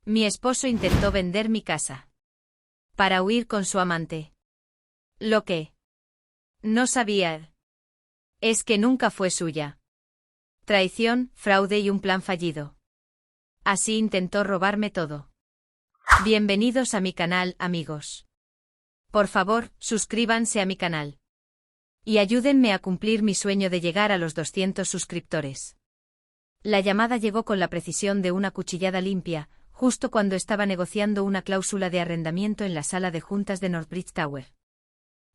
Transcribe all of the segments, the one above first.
Mi esposo intentó vender mi casa para huir con su amante. Lo que no sabía es que nunca fue suya. Traición, fraude y un plan fallido. Así intentó robarme todo. Bienvenidos a mi canal, amigos. Por favor, suscríbanse a mi canal. Y ayúdenme a cumplir mi sueño de llegar a los 200 suscriptores. La llamada llegó con la precisión de una cuchillada limpia, justo cuando estaba negociando una cláusula de arrendamiento en la sala de juntas de Northbridge Tower.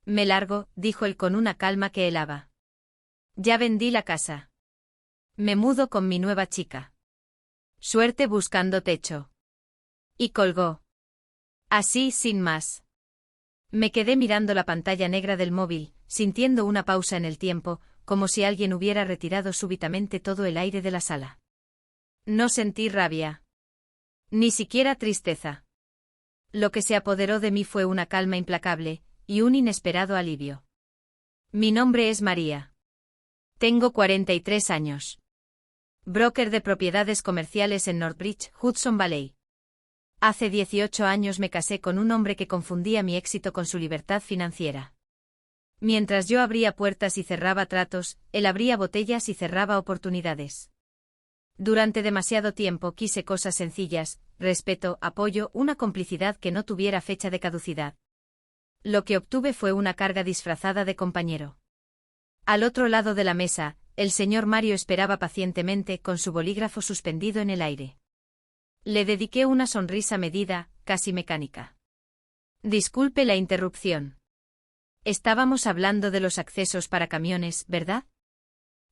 Me largo, dijo él con una calma que helaba. Ya vendí la casa. Me mudo con mi nueva chica. Suerte buscando techo. Y colgó. Así, sin más. Me quedé mirando la pantalla negra del móvil, sintiendo una pausa en el tiempo, como si alguien hubiera retirado súbitamente todo el aire de la sala. No sentí rabia. Ni siquiera tristeza. Lo que se apoderó de mí fue una calma implacable, y un inesperado alivio. Mi nombre es María. Tengo 43 años. Broker de propiedades comerciales en Northbridge, Hudson Valley. Hace 18 años me casé con un hombre que confundía mi éxito con su libertad financiera. Mientras yo abría puertas y cerraba tratos, él abría botellas y cerraba oportunidades. Durante demasiado tiempo quise cosas sencillas, respeto, apoyo, una complicidad que no tuviera fecha de caducidad. Lo que obtuve fue una carga disfrazada de compañero. Al otro lado de la mesa, el señor Mario esperaba pacientemente con su bolígrafo suspendido en el aire. Le dediqué una sonrisa medida, casi mecánica. Disculpe la interrupción. Estábamos hablando de los accesos para camiones, ¿verdad?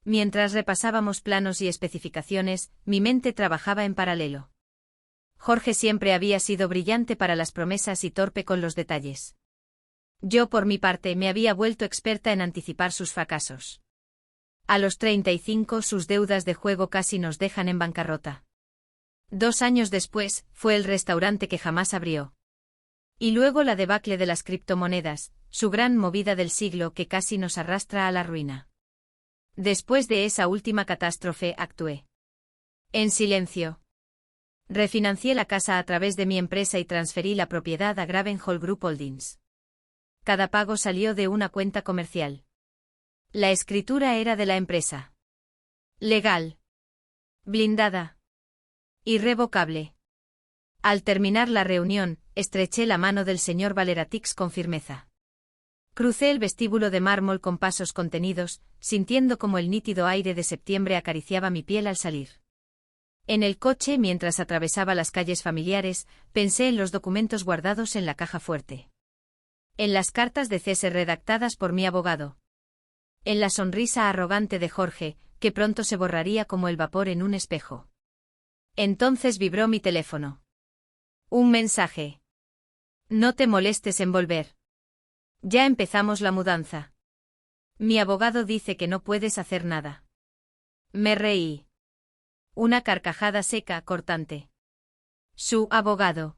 Mientras repasábamos planos y especificaciones, mi mente trabajaba en paralelo. Jorge siempre había sido brillante para las promesas y torpe con los detalles. Yo, por mi parte, me había vuelto experta en anticipar sus fracasos. A los 35, sus deudas de juego casi nos dejan en bancarrota. 2 años después, fue el restaurante que jamás abrió. Y luego la debacle de las criptomonedas, su gran movida del siglo que casi nos arrastra a la ruina. Después de esa última catástrofe, actué. En silencio. Refinancié la casa a través de mi empresa y transferí la propiedad a Gravenhall Group Holdings. Cada pago salió de una cuenta comercial. La escritura era de la empresa. Legal. Blindada. Irrevocable. Al terminar la reunión, estreché la mano del señor Valeratix con firmeza. Crucé el vestíbulo de mármol con pasos contenidos, sintiendo como el nítido aire de septiembre acariciaba mi piel al salir. En el coche, mientras atravesaba las calles familiares, pensé en los documentos guardados en la caja fuerte. En las cartas de cese redactadas por mi abogado. En la sonrisa arrogante de Jorge, que pronto se borraría como el vapor en un espejo. Entonces vibró mi teléfono. Un mensaje. No te molestes en volver. Ya empezamos la mudanza. Mi abogado dice que no puedes hacer nada. Me reí. Una carcajada seca, cortante. Su abogado.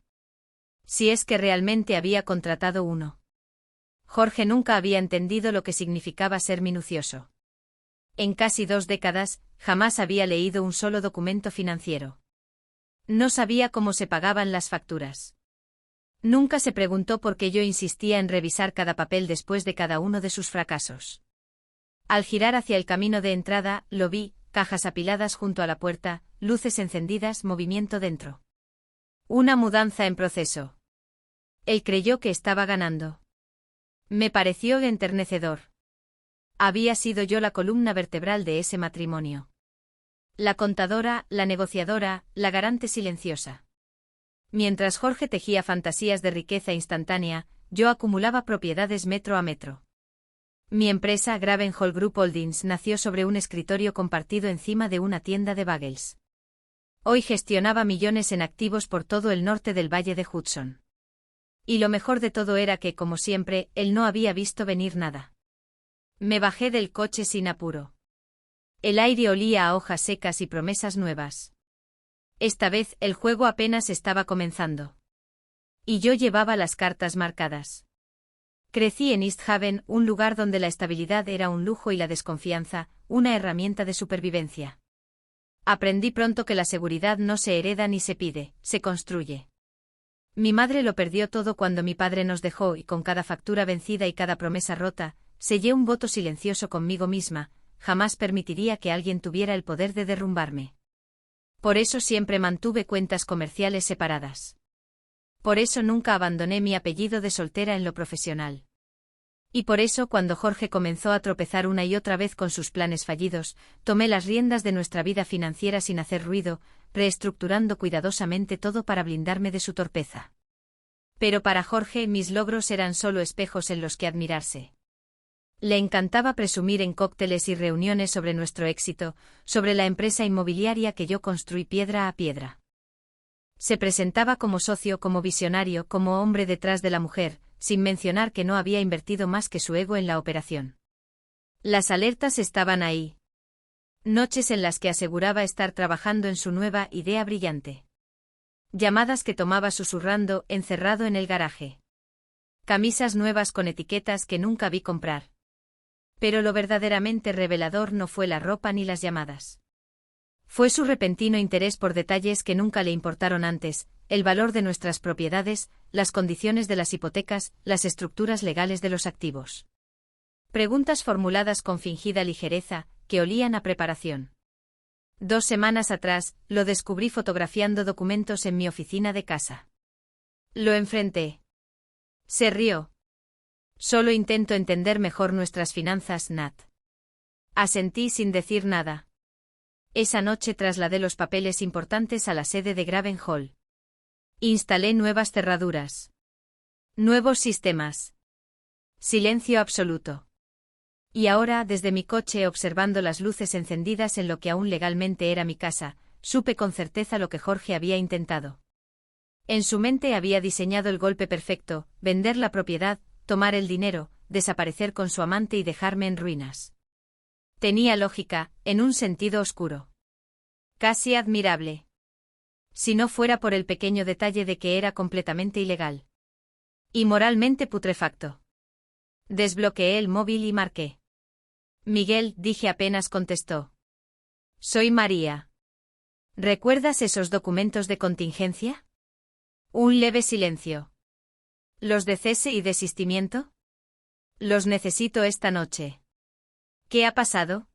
Si es que realmente había contratado uno. Jorge nunca había entendido lo que significaba ser minucioso. En casi 2 décadas, jamás había leído un solo documento financiero. No sabía cómo se pagaban las facturas. Nunca se preguntó por qué yo insistía en revisar cada papel después de cada uno de sus fracasos. Al girar hacia el camino de entrada, lo vi, cajas apiladas junto a la puerta, luces encendidas, movimiento dentro. Una mudanza en proceso. Él creyó que estaba ganando. Me pareció enternecedor. Había sido yo la columna vertebral de ese matrimonio. La contadora, la negociadora, la garante silenciosa. Mientras Jorge tejía fantasías de riqueza instantánea, yo acumulaba propiedades metro a metro. Mi empresa, Gravenhall Group Holdings, nació sobre un escritorio compartido encima de una tienda de bagels. Hoy gestionaba millones en activos por todo el norte del Valle de Hudson. Y lo mejor de todo era que, como siempre, él no había visto venir nada. Me bajé del coche sin apuro. El aire olía a hojas secas y promesas nuevas. Esta vez el juego apenas estaba comenzando. Y yo llevaba las cartas marcadas. Crecí en East Haven, un lugar donde la estabilidad era un lujo y la desconfianza, una herramienta de supervivencia. Aprendí pronto que la seguridad no se hereda ni se pide, se construye. Mi madre lo perdió todo cuando mi padre nos dejó y con cada factura vencida y cada promesa rota, sellé un voto silencioso conmigo misma, jamás permitiría que alguien tuviera el poder de derrumbarme. Por eso siempre mantuve cuentas comerciales separadas. Por eso nunca abandoné mi apellido de soltera en lo profesional. Y por eso cuando Jorge comenzó a tropezar una y otra vez con sus planes fallidos, tomé las riendas de nuestra vida financiera sin hacer ruido, reestructurando cuidadosamente todo para blindarme de su torpeza. Pero para Jorge mis logros eran solo espejos en los que admirarse. Le encantaba presumir en cócteles y reuniones sobre nuestro éxito, sobre la empresa inmobiliaria que yo construí piedra a piedra. Se presentaba como socio, como visionario, como hombre detrás de la mujer, sin mencionar que no había invertido más que su ego en la operación. Las alertas estaban ahí. Noches en las que aseguraba estar trabajando en su nueva idea brillante. Llamadas que tomaba susurrando, encerrado en el garaje. Camisas nuevas con etiquetas que nunca vi comprar. Pero lo verdaderamente revelador no fue la ropa ni las llamadas. Fue su repentino interés por detalles que nunca le importaron antes, el valor de nuestras propiedades, las condiciones de las hipotecas, las estructuras legales de los activos. Preguntas formuladas con fingida ligereza, que olían a preparación. 2 semanas atrás, lo descubrí fotografiando documentos en mi oficina de casa. Lo enfrenté. Se rió. Solo intento entender mejor nuestras finanzas, Nat. Asentí sin decir nada. Esa noche trasladé los papeles importantes a la sede de Graven Hall. Instalé nuevas cerraduras. Nuevos sistemas. Silencio absoluto. Y ahora, desde mi coche observando las luces encendidas en lo que aún legalmente era mi casa, supe con certeza lo que Jorge había intentado. En su mente había diseñado el golpe perfecto, vender la propiedad, tomar el dinero, desaparecer con su amante y dejarme en ruinas. Tenía lógica, en un sentido oscuro. Casi admirable. Si no fuera por el pequeño detalle de que era completamente ilegal. Y moralmente putrefacto. Desbloqueé el móvil y marqué. Miguel, dije apenas contestó. Soy María. ¿Recuerdas esos documentos de contingencia? Un leve silencio. ¿Los de cese y desistimiento? Los necesito esta noche. ¿Qué ha pasado?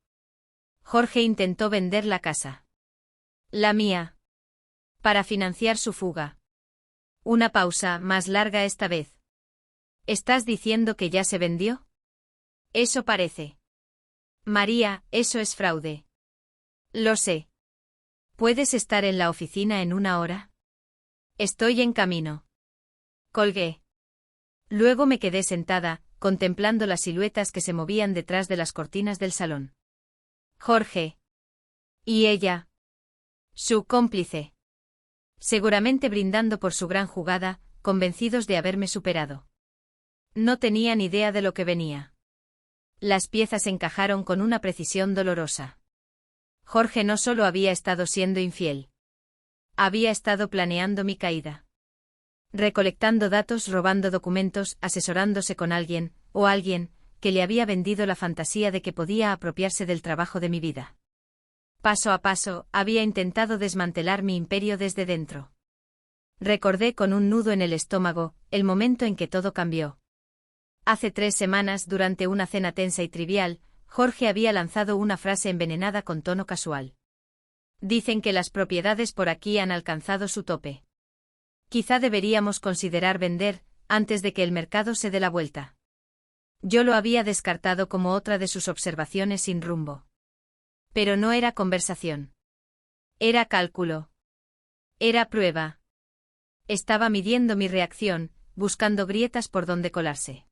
Jorge intentó vender la casa. La mía. Para financiar su fuga. Una pausa, más larga esta vez. ¿Estás diciendo que ya se vendió? Eso parece. María, eso es fraude. Lo sé. ¿Puedes estar en la oficina en 1 hora? Estoy en camino. Colgué. Luego me quedé sentada, contemplando las siluetas que se movían detrás de las cortinas del salón. Jorge. ¿Y ella? Su cómplice. Seguramente brindando por su gran jugada, convencidos de haberme superado. No tenían idea de lo que venía. Las piezas encajaron con una precisión dolorosa. Jorge no solo había estado siendo infiel. Había estado planeando mi caída. Recolectando datos, robando documentos, asesorándose con alguien, o alguien, que le había vendido la fantasía de que podía apropiarse del trabajo de mi vida. Paso a paso, había intentado desmantelar mi imperio desde dentro. Recordé con un nudo en el estómago, el momento en que todo cambió. Hace 3 semanas, durante una cena tensa y trivial, Jorge había lanzado una frase envenenada con tono casual. Dicen que las propiedades por aquí han alcanzado su tope. Quizá deberíamos considerar vender, antes de que el mercado se dé la vuelta. Yo lo había descartado como otra de sus observaciones sin rumbo. Pero no era conversación. Era cálculo. Era prueba. Estaba midiendo mi reacción, buscando grietas por donde colarse.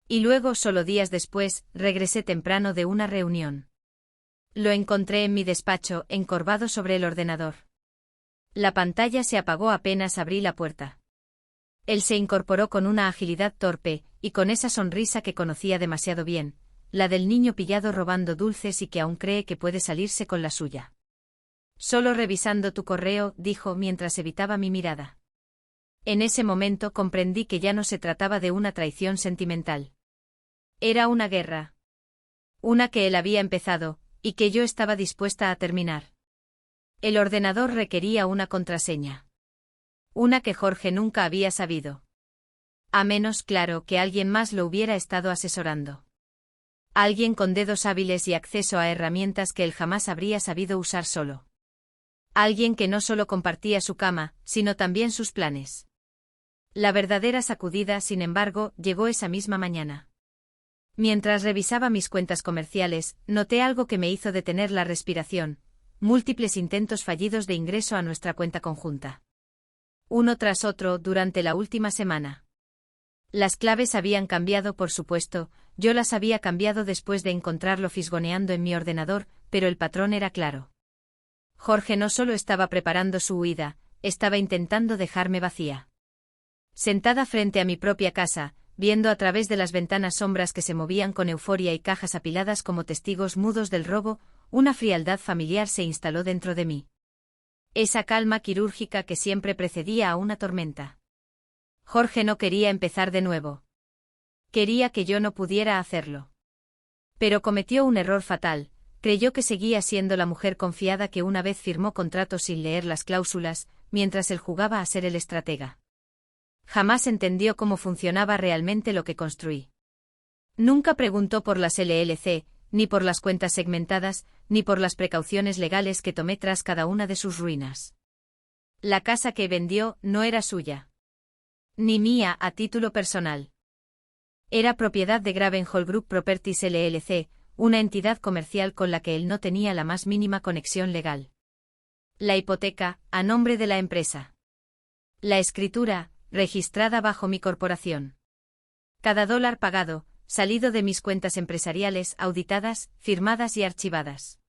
Y luego, solo días después, regresé temprano de una reunión. Lo encontré en mi despacho, encorvado sobre el ordenador. La pantalla se apagó apenas abrí la puerta. Él se incorporó con una agilidad torpe, y con esa sonrisa que conocía demasiado bien, la del niño pillado robando dulces y que aún cree que puede salirse con la suya. Solo revisando tu correo, dijo mientras evitaba mi mirada. En ese momento comprendí que ya no se trataba de una traición sentimental. Era una guerra. Una que él había empezado, y que yo estaba dispuesta a terminar. El ordenador requería una contraseña. Una que Jorge nunca había sabido. A menos, claro, que alguien más lo hubiera estado asesorando. Alguien con dedos hábiles y acceso a herramientas que él jamás habría sabido usar solo. Alguien que no solo compartía su cama, sino también sus planes. La verdadera sacudida, sin embargo, llegó esa misma mañana. Mientras revisaba mis cuentas comerciales, noté algo que me hizo detener la respiración: múltiples intentos fallidos de ingreso a nuestra cuenta conjunta. Uno tras otro durante la última semana. Las claves habían cambiado, por supuesto, yo las había cambiado después de encontrarlo fisgoneando en mi ordenador, pero el patrón era claro. Jorge no solo estaba preparando su huida, estaba intentando dejarme vacía. Sentada frente a mi propia casa, viendo a través de las ventanas sombras que se movían con euforia y cajas apiladas como testigos mudos del robo, una frialdad familiar se instaló dentro de mí. Esa calma quirúrgica que siempre precedía a una tormenta. Jorge no quería empezar de nuevo. Quería que yo no pudiera hacerlo. Pero cometió un error fatal: creyó que seguía siendo la mujer confiada que una vez firmó contratos sin leer las cláusulas, mientras él jugaba a ser el estratega. Jamás entendió cómo funcionaba realmente lo que construí. Nunca preguntó por las LLC, ni por las cuentas segmentadas, ni por las precauciones legales que tomé tras cada una de sus ruinas. La casa que vendió no era suya. Ni mía a título personal. Era propiedad de Gravenhall Group Properties LLC, una entidad comercial con la que él no tenía la más mínima conexión legal. La hipoteca, a nombre de la empresa. La escritura, registrada bajo mi corporación. Cada dólar pagado, salido de mis cuentas empresariales, auditadas, firmadas y archivadas.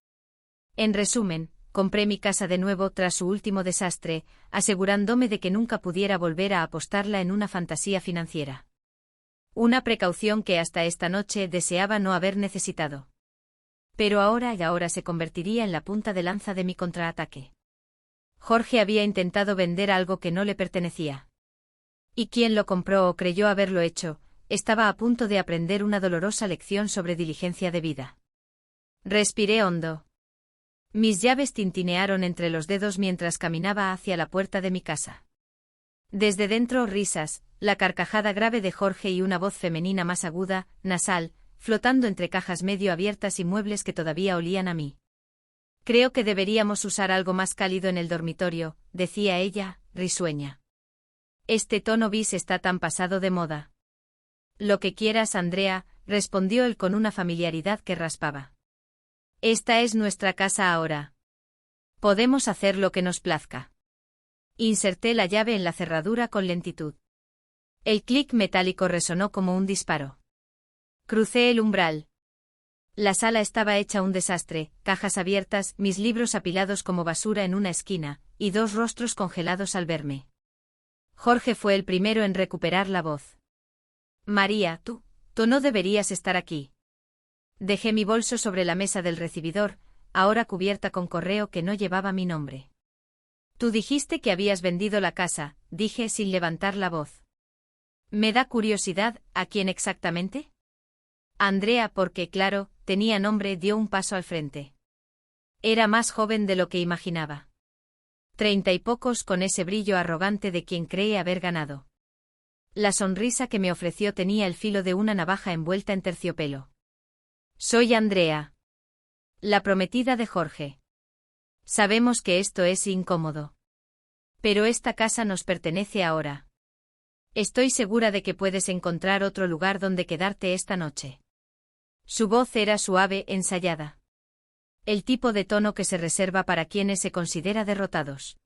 En resumen, compré mi casa de nuevo tras su último desastre, asegurándome de que nunca pudiera volver a apostarla en una fantasía financiera. Una precaución que hasta esta noche deseaba no haber necesitado. Pero ahora se convertiría en la punta de lanza de mi contraataque. Jorge había intentado vender algo que no le pertenecía. Y quien lo compró o creyó haberlo hecho, estaba a punto de aprender una dolorosa lección sobre diligencia debida. Respiré hondo. Mis llaves tintinearon entre los dedos mientras caminaba hacia la puerta de mi casa. Desde dentro, risas, la carcajada grave de Jorge y una voz femenina más aguda, nasal, flotando entre cajas medio abiertas y muebles que todavía olían a mí. Creo que deberíamos usar algo más cálido en el dormitorio, decía ella, risueña. Este tono bis está tan pasado de moda. Lo que quieras, Andrea, respondió él con una familiaridad que raspaba. Esta es nuestra casa ahora. Podemos hacer lo que nos plazca. Inserté la llave en la cerradura con lentitud. El clic metálico resonó como un disparo. Crucé el umbral. La sala estaba hecha un desastre: cajas abiertas, mis libros apilados como basura en una esquina, y dos rostros congelados al verme. Jorge fue el primero en recuperar la voz. María, tú no deberías estar aquí. Dejé mi bolso sobre la mesa del recibidor, ahora cubierta con correo que no llevaba mi nombre. Tú dijiste que habías vendido la casa, dije sin levantar la voz. Me da curiosidad, ¿a quién exactamente? Andrea, porque claro, tenía nombre. Dio un paso al frente. Era más joven de lo que imaginaba. 30 y pocos, con ese brillo arrogante de quien cree haber ganado. La sonrisa que me ofreció tenía el filo de una navaja envuelta en terciopelo. Soy Andrea. La prometida de Jorge. Sabemos que esto es incómodo. Pero esta casa nos pertenece ahora. Estoy segura de que puedes encontrar otro lugar donde quedarte esta noche. Su voz era suave, ensayada. El tipo de tono que se reserva para quienes se considera derrotados.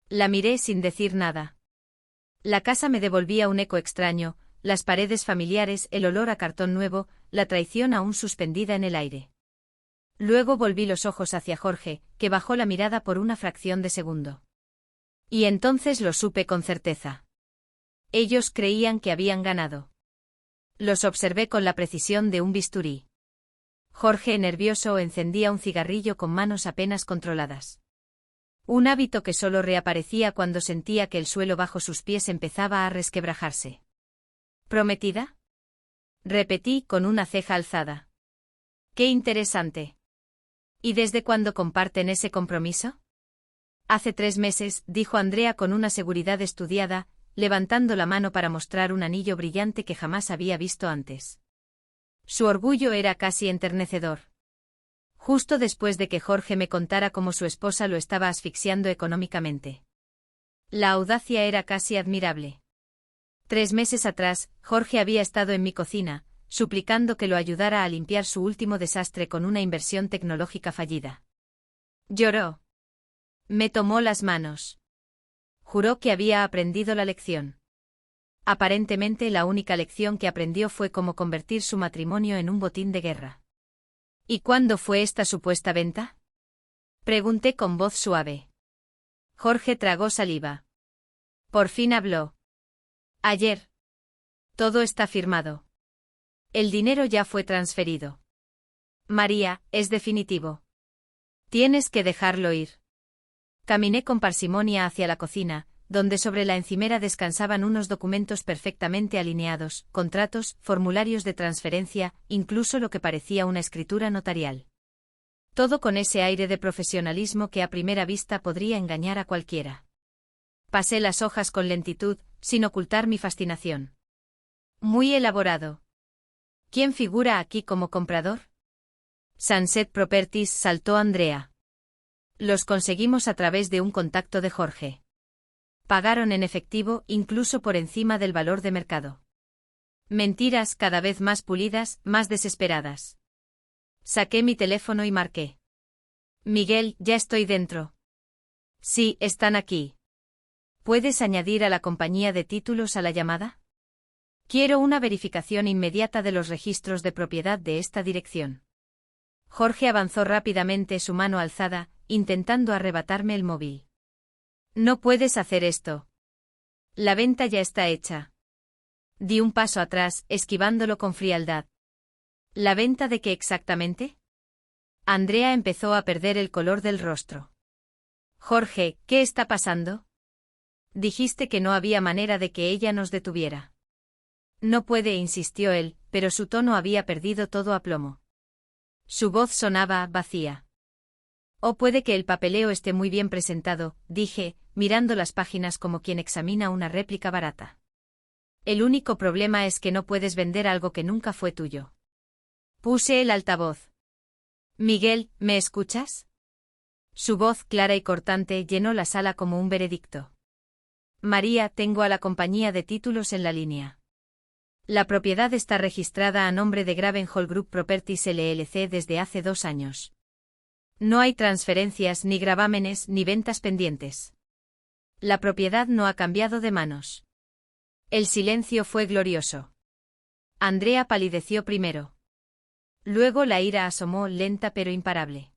La miré sin decir nada. La casa me devolvía un eco extraño, las paredes familiares, el olor a cartón nuevo, la traición aún suspendida en el aire. Luego volví los ojos hacia Jorge, que bajó la mirada por una fracción de segundo. Y entonces lo supe con certeza. Ellos creían que habían ganado. Los observé con la precisión de un bisturí. Jorge, nervioso, encendía un cigarrillo con manos apenas controladas. Un hábito que solo reaparecía cuando sentía que el suelo bajo sus pies empezaba a resquebrajarse. ¿Prometida? Repetí con una ceja alzada. Qué interesante. ¿Y desde cuándo comparten ese compromiso? Hace 3 meses, dijo Andrea con una seguridad estudiada, levantando la mano para mostrar un anillo brillante que jamás había visto antes. Su orgullo era casi enternecedor. Justo después de que Jorge me contara cómo su esposa lo estaba asfixiando económicamente. La audacia era casi admirable. 3 meses atrás, Jorge había estado en mi cocina, suplicando que lo ayudara a limpiar su último desastre con una inversión tecnológica fallida. Lloró. Me tomó las manos. Juró que había aprendido la lección. Aparentemente la única lección que aprendió fue cómo convertir su matrimonio en un botín de guerra. ¿Y cuándo fue esta supuesta venta? Pregunté con voz suave. Jorge tragó saliva. Por fin habló. Ayer. Todo está firmado. El dinero ya fue transferido. María, es definitivo. Tienes que dejarlo ir. Caminé con parsimonia hacia la cocina, donde sobre la encimera descansaban unos documentos perfectamente alineados, contratos, formularios de transferencia, incluso lo que parecía una escritura notarial. Todo con ese aire de profesionalismo que a primera vista podría engañar a cualquiera. Pasé las hojas con lentitud, sin ocultar mi fascinación. Muy elaborado. ¿Quién figura aquí como comprador? Sunset Properties, saltó Andrea. Los conseguimos a través de un contacto de Jorge. Pagaron en efectivo, incluso por encima del valor de mercado. Mentiras cada vez más pulidas, más desesperadas. Saqué mi teléfono y marqué. Miguel, ya estoy dentro. Sí, están aquí. ¿Puedes añadir a la compañía de títulos a la llamada? Quiero una verificación inmediata de los registros de propiedad de esta dirección. Jorge avanzó rápidamente su mano alzada, intentando arrebatarme el móvil. No puedes hacer esto. La venta ya está hecha. Di un paso atrás, esquivándolo con frialdad. ¿La venta de qué exactamente? Andrea empezó a perder el color del rostro. Jorge, ¿qué está pasando? Dijiste que no había manera de que ella nos detuviera. No puede, insistió él, pero su tono había perdido todo aplomo. Su voz sonaba vacía. O puede que el papeleo esté muy bien presentado, dije, mirando las páginas como quien examina una réplica barata. El único problema es que no puedes vender algo que nunca fue tuyo. Puse el altavoz. Miguel, ¿me escuchas? Su voz clara y cortante llenó la sala como un veredicto. María, tengo a la compañía de títulos en la línea. La propiedad está registrada a nombre de Gravenhall Group Properties LLC desde hace 2 años. No hay transferencias, ni gravámenes, ni ventas pendientes. La propiedad no ha cambiado de manos. El silencio fue glorioso. Andrea palideció primero. Luego la ira asomó, lenta pero imparable.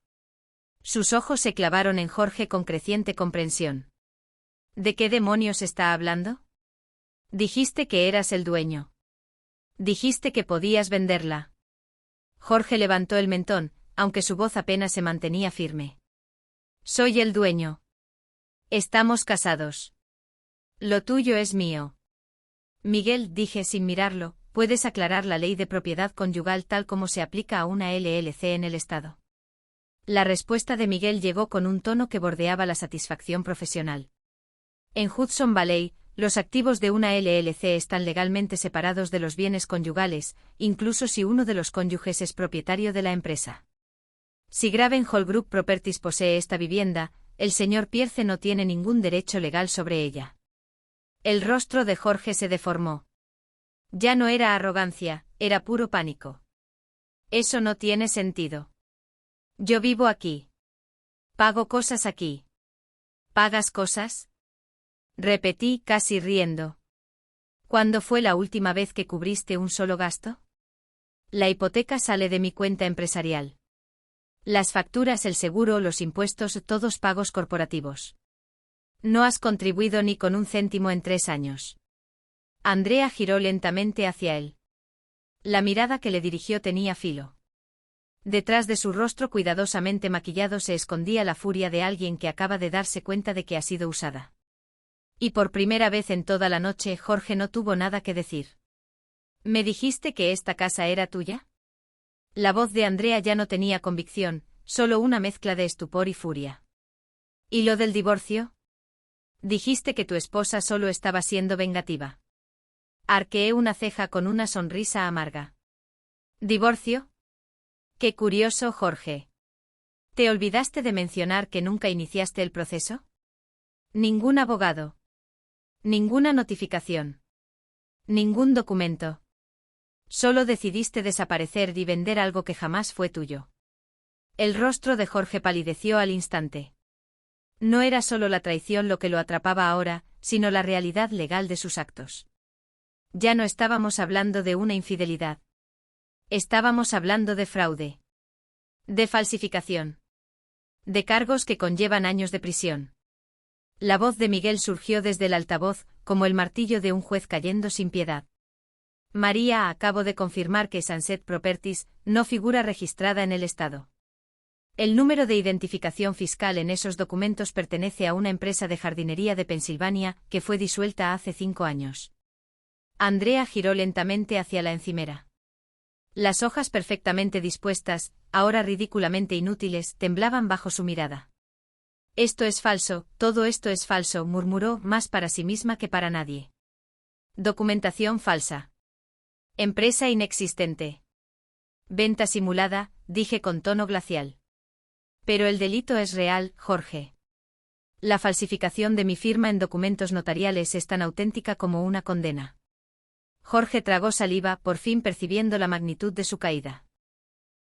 Sus ojos se clavaron en Jorge con creciente comprensión. ¿De qué demonios está hablando? Dijiste que eras el dueño. Dijiste que podías venderla. Jorge levantó el mentón, aunque su voz apenas se mantenía firme. Soy el dueño. Estamos casados. Lo tuyo es mío. Miguel, dije sin mirarlo, ¿puedes aclarar la ley de propiedad conyugal tal como se aplica a una LLC en el Estado? La respuesta de Miguel llegó con un tono que bordeaba la satisfacción profesional. En Hudson Valley, los activos de una LLC están legalmente separados de los bienes conyugales, incluso si uno de los cónyuges es propietario de la empresa. Si Gravenhall Group Properties posee esta vivienda, el señor Pierce no tiene ningún derecho legal sobre ella. El rostro de Jorge se deformó. Ya no era arrogancia, era puro pánico. Eso no tiene sentido. Yo vivo aquí. Pago cosas aquí. ¿Pagas cosas? Repetí, casi riendo. ¿Cuándo fue la última vez que cubriste un solo gasto? La hipoteca sale de mi cuenta empresarial. Las facturas, el seguro, los impuestos, todos pagos corporativos. No has contribuido ni con un céntimo en 3 años. Andrea giró lentamente hacia él. La mirada que le dirigió tenía filo. Detrás de su rostro cuidadosamente maquillado se escondía la furia de alguien que acaba de darse cuenta de que ha sido usada. Y por primera vez en toda la noche Jorge no tuvo nada que decir. ¿Me dijiste que esta casa era tuya? La voz de Andrea ya no tenía convicción, solo una mezcla de estupor y furia. ¿Y lo del divorcio? Dijiste que tu esposa solo estaba siendo vengativa. Arqueé una ceja con una sonrisa amarga. ¿Divorcio? Qué curioso, Jorge. ¿Te olvidaste de mencionar que nunca iniciaste el proceso? Ningún abogado. Ninguna notificación. Ningún documento. Solo decidiste desaparecer y vender algo que jamás fue tuyo. El rostro de Jorge palideció al instante. No era solo la traición lo que lo atrapaba ahora, sino la realidad legal de sus actos. Ya no estábamos hablando de una infidelidad. Estábamos hablando de fraude. De falsificación. De cargos que conllevan años de prisión. La voz de Miguel surgió desde el altavoz, como el martillo de un juez cayendo sin piedad. María, acabo de confirmar que Sunset Properties no figura registrada en el Estado. El número de identificación fiscal en esos documentos pertenece a una empresa de jardinería de Pensilvania que fue disuelta hace 5 años. Andrea giró lentamente hacia la encimera. Las hojas perfectamente dispuestas, ahora ridículamente inútiles, temblaban bajo su mirada. Esto es falso, todo esto es falso, murmuró, más para sí misma que para nadie. Documentación falsa. Empresa inexistente. Venta simulada, dije con tono glacial. Pero el delito es real, Jorge. La falsificación de mi firma en documentos notariales es tan auténtica como una condena. Jorge tragó saliva, por fin percibiendo la magnitud de su caída.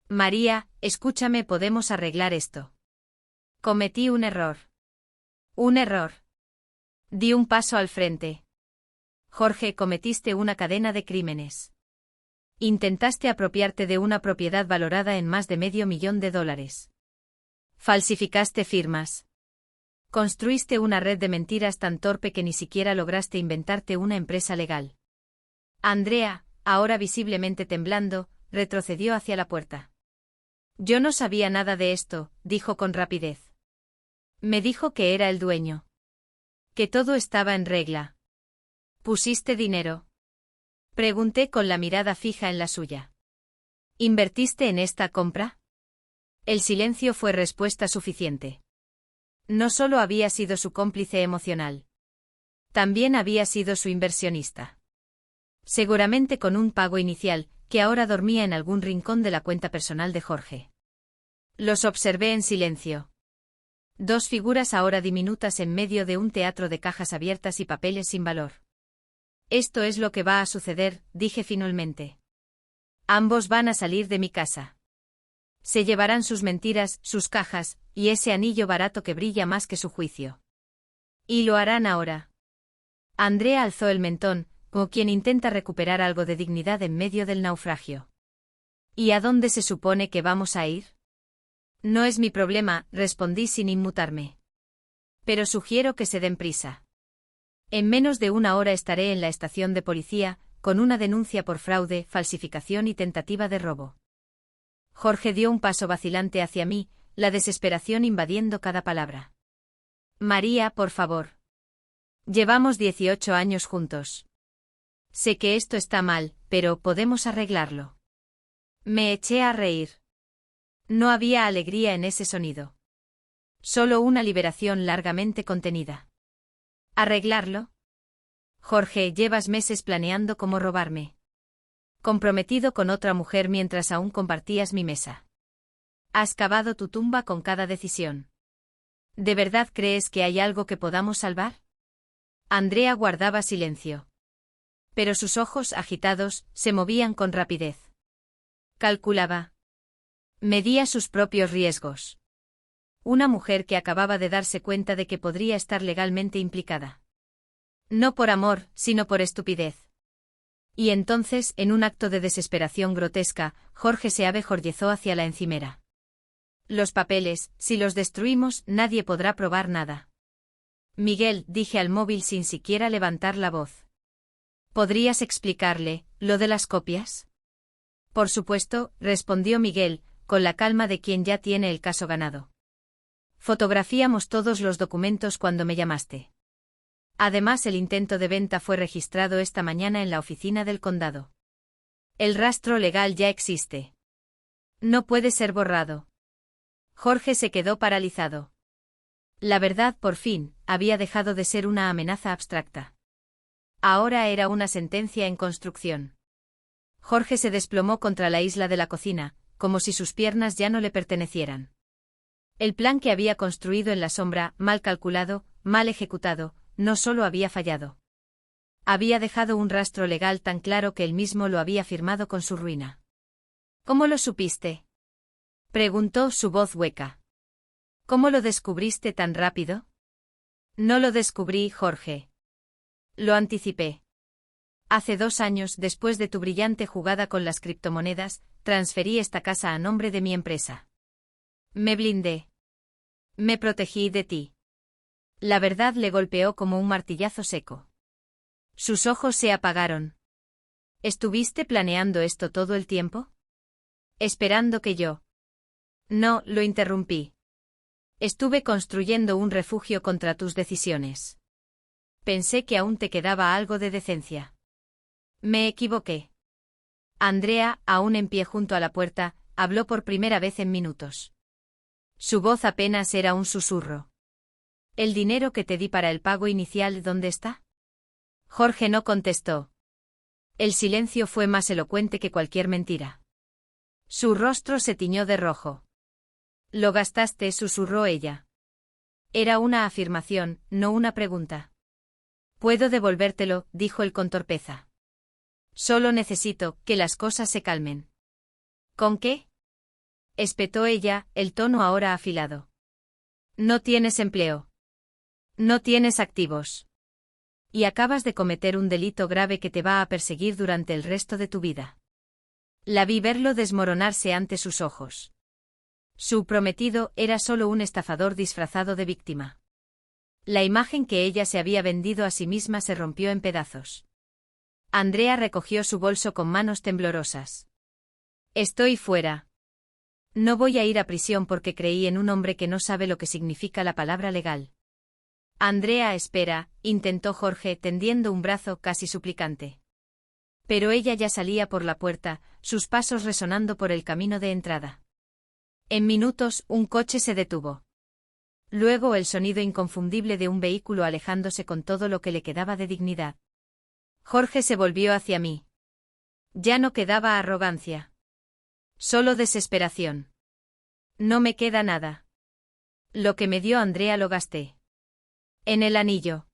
María, escúchame, podemos arreglar esto. Cometí un error. Un error. Di un paso al frente. Jorge, cometiste una cadena de crímenes. Intentaste apropiarte de una propiedad valorada en más de $500,000. Falsificaste firmas. Construiste una red de mentiras tan torpe que ni siquiera lograste inventarte una empresa legal. Andrea, ahora visiblemente temblando, retrocedió hacia la puerta. Yo no sabía nada de esto, dijo con rapidez. Me dijo que era el dueño. Que todo estaba en regla. ¿Pusiste dinero? Pregunté con la mirada fija en la suya. ¿Invertiste en esta compra? El silencio fue respuesta suficiente. No solo había sido su cómplice emocional. También había sido su inversionista. Seguramente con un pago inicial, que ahora dormía en algún rincón de la cuenta personal de Jorge. Los observé en silencio. 2 figuras ahora diminutas en medio de un teatro de cajas abiertas y papeles sin valor. Esto es lo que va a suceder, dije finalmente. Ambos van a salir de mi casa. Se llevarán sus mentiras, sus cajas, y ese anillo barato que brilla más que su juicio. Y lo harán ahora. Andrea alzó el mentón, como quien intenta recuperar algo de dignidad en medio del naufragio. ¿Y a dónde se supone que vamos a ir? No es mi problema, respondí sin inmutarme. Pero sugiero que se den prisa. En menos de 1 hora estaré en la estación de policía, con una denuncia por fraude, falsificación y tentativa de robo. Jorge dio un paso vacilante hacia mí, la desesperación invadiendo cada palabra. María, por favor. Llevamos 18 años juntos. Sé que esto está mal, pero podemos arreglarlo. Me eché a reír. No había alegría en ese sonido. Solo una liberación largamente contenida. ¿Arreglarlo? Jorge, llevas meses planeando cómo robarme. Comprometido con otra mujer mientras aún compartías mi mesa. Has cavado tu tumba con cada decisión. ¿De verdad crees que hay algo que podamos salvar? Andrea guardaba silencio. Pero sus ojos, agitados, se movían con rapidez. Calculaba. Medía sus propios riesgos. Una mujer que acababa de darse cuenta de que podría estar legalmente implicada. No por amor, sino por estupidez. Y entonces, en un acto de desesperación grotesca, Jorge se abejorrezó hacia la encimera. Los papeles, si los destruimos, nadie podrá probar nada. Miguel, dije al móvil sin siquiera levantar la voz. ¿Podrías explicarle, lo de las copias? Por supuesto, respondió Miguel, con la calma de quien ya tiene el caso ganado. Fotografiamos todos los documentos cuando me llamaste. Además, el intento de venta fue registrado esta mañana en la oficina del condado. El rastro legal ya existe. No puede ser borrado. Jorge se quedó paralizado. La verdad, por fin, había dejado de ser una amenaza abstracta. Ahora era una sentencia en construcción. Jorge se desplomó contra la isla de la cocina, como si sus piernas ya no le pertenecieran. El plan que había construido en la sombra, mal calculado, mal ejecutado, no solo había fallado. Había dejado un rastro legal tan claro que él mismo lo había firmado con su ruina. ¿Cómo lo supiste?, preguntó su voz hueca. ¿Cómo lo descubriste tan rápido? No lo descubrí, Jorge. Lo anticipé. Hace 2 años, después de tu brillante jugada con las criptomonedas, transferí esta casa a nombre de mi empresa. Me blindé. Me protegí de ti. La verdad le golpeó como un martillazo seco. Sus ojos se apagaron. ¿Estuviste planeando esto todo el tiempo? ¿Esperando que yo? No, lo interrumpí. Estuve construyendo un refugio contra tus decisiones. Pensé que aún te quedaba algo de decencia. Me equivoqué. Andrea, aún en pie junto a la puerta, habló por primera vez en minutos. Su voz apenas era un susurro. ¿El dinero que te di para el pago inicial dónde está? Jorge no contestó. El silencio fue más elocuente que cualquier mentira. Su rostro se tiñó de rojo. Lo gastaste, susurró ella. Era una afirmación, no una pregunta. Puedo devolvértelo, dijo él con torpeza. Solo necesito que las cosas se calmen. ¿Con qué?, espetó ella, el tono ahora afilado. No tienes empleo. No tienes activos. Y acabas de cometer un delito grave que te va a perseguir durante el resto de tu vida. La vi verlo desmoronarse ante sus ojos. Su prometido era solo un estafador disfrazado de víctima. La imagen que ella se había vendido a sí misma se rompió en pedazos. Andrea recogió su bolso con manos temblorosas. Estoy fuera. No voy a ir a prisión porque creí en un hombre que no sabe lo que significa la palabra legal. Andrea, espera, intentó Jorge tendiendo un brazo casi suplicante. Pero ella ya salía por la puerta, sus pasos resonando por el camino de entrada. En minutos, un coche se detuvo. Luego el sonido inconfundible de un vehículo alejándose con todo lo que le quedaba de dignidad. Jorge se volvió hacia mí. Ya no quedaba arrogancia. Solo desesperación. No me queda nada. Lo que me dio Andrea lo gasté. En el anillo.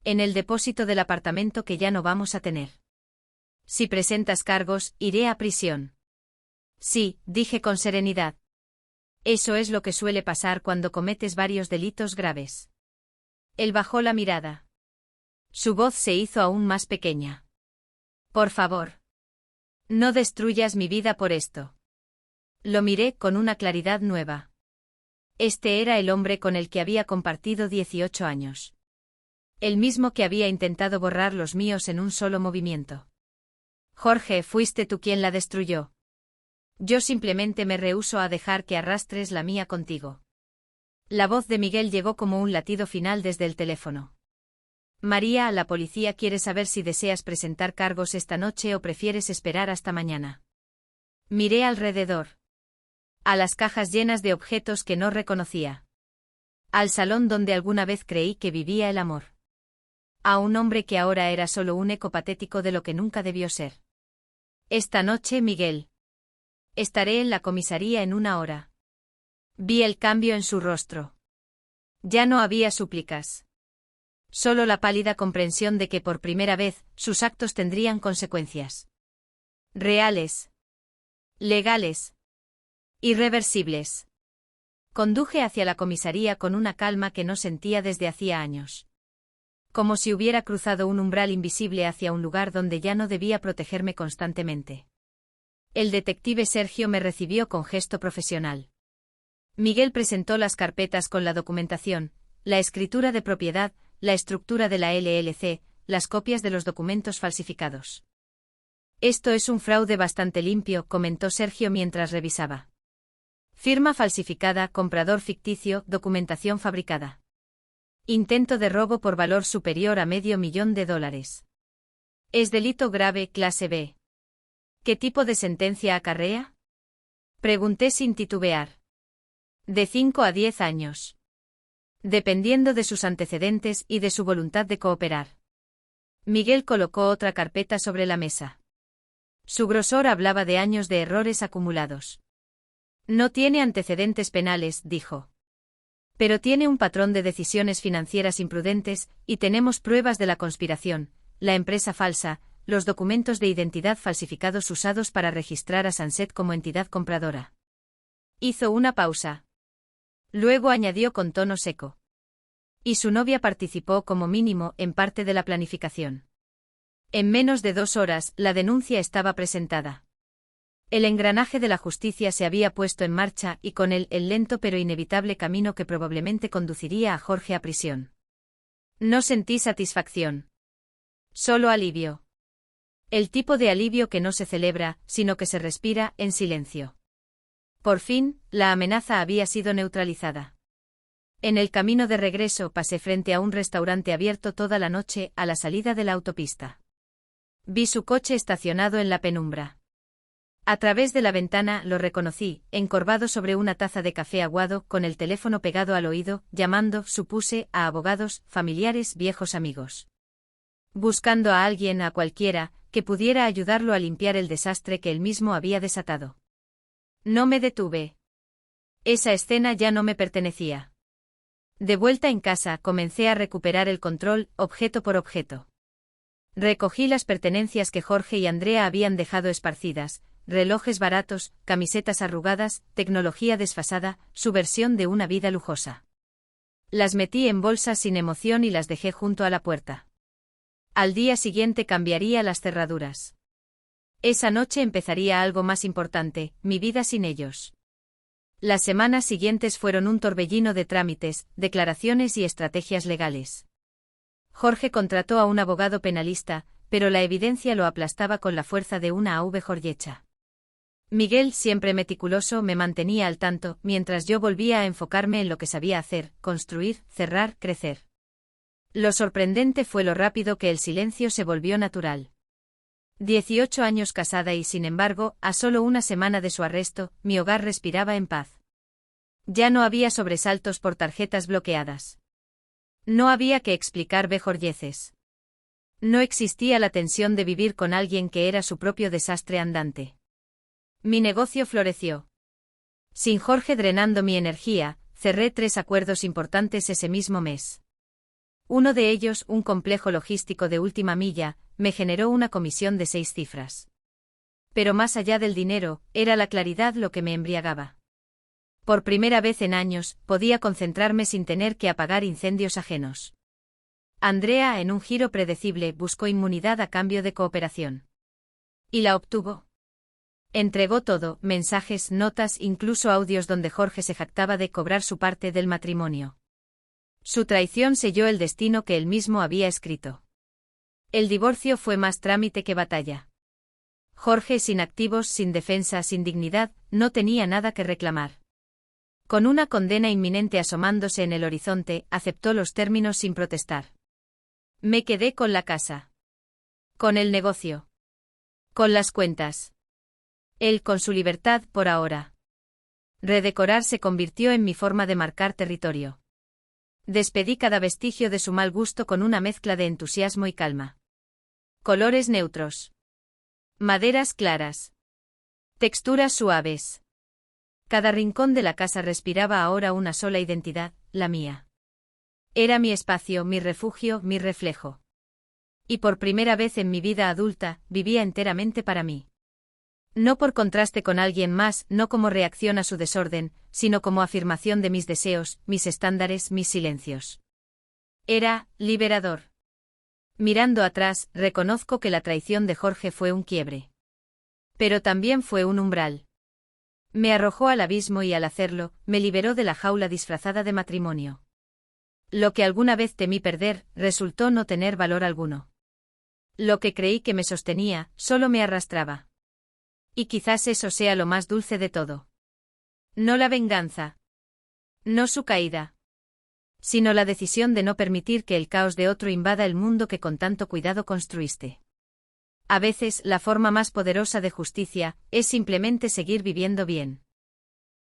En el depósito del apartamento que ya no vamos a tener. Si presentas cargos, iré a prisión. Sí, dije con serenidad. Eso es lo que suele pasar cuando cometes varios delitos graves. Él bajó la mirada. Su voz se hizo aún más pequeña. Por favor. No destruyas mi vida por esto. Lo miré con una claridad nueva. Este era el hombre con el que había compartido 18 años. El mismo que había intentado borrar los míos en un solo movimiento. Jorge, fuiste tú quien la destruyó. Yo simplemente me rehúso a dejar que arrastres la mía contigo. La voz de Miguel llegó como un latido final desde el teléfono. María, la policía quiere saber si deseas presentar cargos esta noche o prefieres esperar hasta mañana. Miré alrededor. A las cajas llenas de objetos que no reconocía. Al salón donde alguna vez creí que vivía el amor. A un hombre que ahora era solo un eco patético de lo que nunca debió ser. Esta noche, Miguel. Estaré en la comisaría en 1 hora. Vi el cambio en su rostro. Ya no había súplicas. Solo la pálida comprensión de que por primera vez, sus actos tendrían consecuencias. Reales. Legales. Irreversibles. Conduje hacia la comisaría con una calma que no sentía desde hacía años. Como si hubiera cruzado un umbral invisible hacia un lugar donde ya no debía protegerme constantemente. El detective Sergio me recibió con gesto profesional. Miguel presentó las carpetas con la documentación, la escritura de propiedad, la estructura de la LLC, las copias de los documentos falsificados. Esto es un fraude bastante limpio, comentó Sergio mientras revisaba. Firma falsificada, comprador ficticio, documentación fabricada. Intento de robo por valor superior a $500,000. Es delito grave, clase B. ¿Qué tipo de sentencia acarrea? Pregunté sin titubear. De 5 a 10 años. dependiendo de sus antecedentes y de su voluntad de cooperar. Miguel colocó otra carpeta sobre la mesa. Su grosor hablaba de años de errores acumulados. No tiene antecedentes penales, dijo. Pero tiene un patrón de decisiones financieras imprudentes, y tenemos pruebas de la conspiración, la empresa falsa, los documentos de identidad falsificados usados para registrar a Sunset como entidad compradora. Hizo una pausa. Luego añadió con tono seco. Y su novia participó como mínimo en parte de la planificación. En menos de 2 horas, la denuncia estaba presentada. El engranaje de la justicia se había puesto en marcha y con él el lento pero inevitable camino que probablemente conduciría a Jorge a prisión. No sentí satisfacción. Solo alivio. El tipo de alivio que no se celebra, sino que se respira en silencio. Por fin, la amenaza había sido neutralizada. En el camino de regreso pasé frente a un restaurante abierto toda la noche a la salida de la autopista. Vi su coche estacionado en la penumbra. A través de la ventana lo reconocí, encorvado sobre una taza de café aguado, con el teléfono pegado al oído, llamando, supuse, a abogados, familiares, viejos amigos. Buscando a alguien, a cualquiera, que pudiera ayudarlo a limpiar el desastre que él mismo había desatado. No me detuve. Esa escena ya no me pertenecía. De vuelta en casa, comencé a recuperar el control, objeto por objeto. Recogí las pertenencias que Jorge y Andrea habían dejado esparcidas, relojes baratos, camisetas arrugadas, tecnología desfasada, su versión de una vida lujosa. Las metí en bolsas sin emoción y las dejé junto a la puerta. Al día siguiente cambiaría las cerraduras. Esa noche empezaría algo más importante, mi vida sin ellos. Las semanas siguientes fueron un torbellino de trámites, declaraciones y estrategias legales. Jorge contrató a un abogado penalista, pero la evidencia lo aplastaba con la fuerza de una AV Giorgecha. Miguel, siempre meticuloso, me mantenía al tanto, mientras yo volvía a enfocarme en lo que sabía hacer, construir, cerrar, crecer. Lo sorprendente fue lo rápido que el silencio se volvió natural. 18 años casada y, sin embargo, a solo una semana de su arresto, mi hogar respiraba en paz. Ya no había sobresaltos por tarjetas bloqueadas. No había que explicar bejoryeces. No existía la tensión de vivir con alguien que era su propio desastre andante. Mi negocio floreció. Sin Jorge drenando mi energía, cerré 3 acuerdos importantes ese mismo mes. Uno de ellos, un complejo logístico de última milla, me generó una comisión de 6 cifras. Pero más allá del dinero, era la claridad lo que me embriagaba. Por primera vez en años, podía concentrarme sin tener que apagar incendios ajenos. Andrea, en un giro predecible, buscó inmunidad a cambio de cooperación. Y la obtuvo. Entregó todo, mensajes, notas, incluso audios donde Jorge se jactaba de cobrar su parte del matrimonio. Su traición selló el destino que él mismo había escrito. El divorcio fue más trámite que batalla. Jorge, sin activos, sin defensa, sin dignidad, no tenía nada que reclamar. Con una condena inminente asomándose en el horizonte, aceptó los términos sin protestar. Me quedé con la casa. Con el negocio. Con las cuentas. Él con su libertad por ahora. Redecorar se convirtió en mi forma de marcar territorio. Despedí cada vestigio de su mal gusto con una mezcla de entusiasmo y calma. Colores neutros. Maderas claras. Texturas suaves. Cada rincón de la casa respiraba ahora una sola identidad, la mía. Era mi espacio, mi refugio, mi reflejo. Y por primera vez en mi vida adulta, vivía enteramente para mí. No por contraste con alguien más, no como reacción a su desorden, sino como afirmación de mis deseos, mis estándares, mis silencios. Era liberador. Mirando atrás, reconozco que la traición de Jorge fue un quiebre. Pero también fue un umbral. Me arrojó al abismo y al hacerlo, me liberó de la jaula disfrazada de matrimonio. Lo que alguna vez temí perder, resultó no tener valor alguno. Lo que creí que me sostenía, solo me arrastraba. Y quizás eso sea lo más dulce de todo. No la venganza. No su caída. Sino la decisión de no permitir que el caos de otro invada el mundo que con tanto cuidado construiste. A veces, la forma más poderosa de justicia, es simplemente seguir viviendo bien.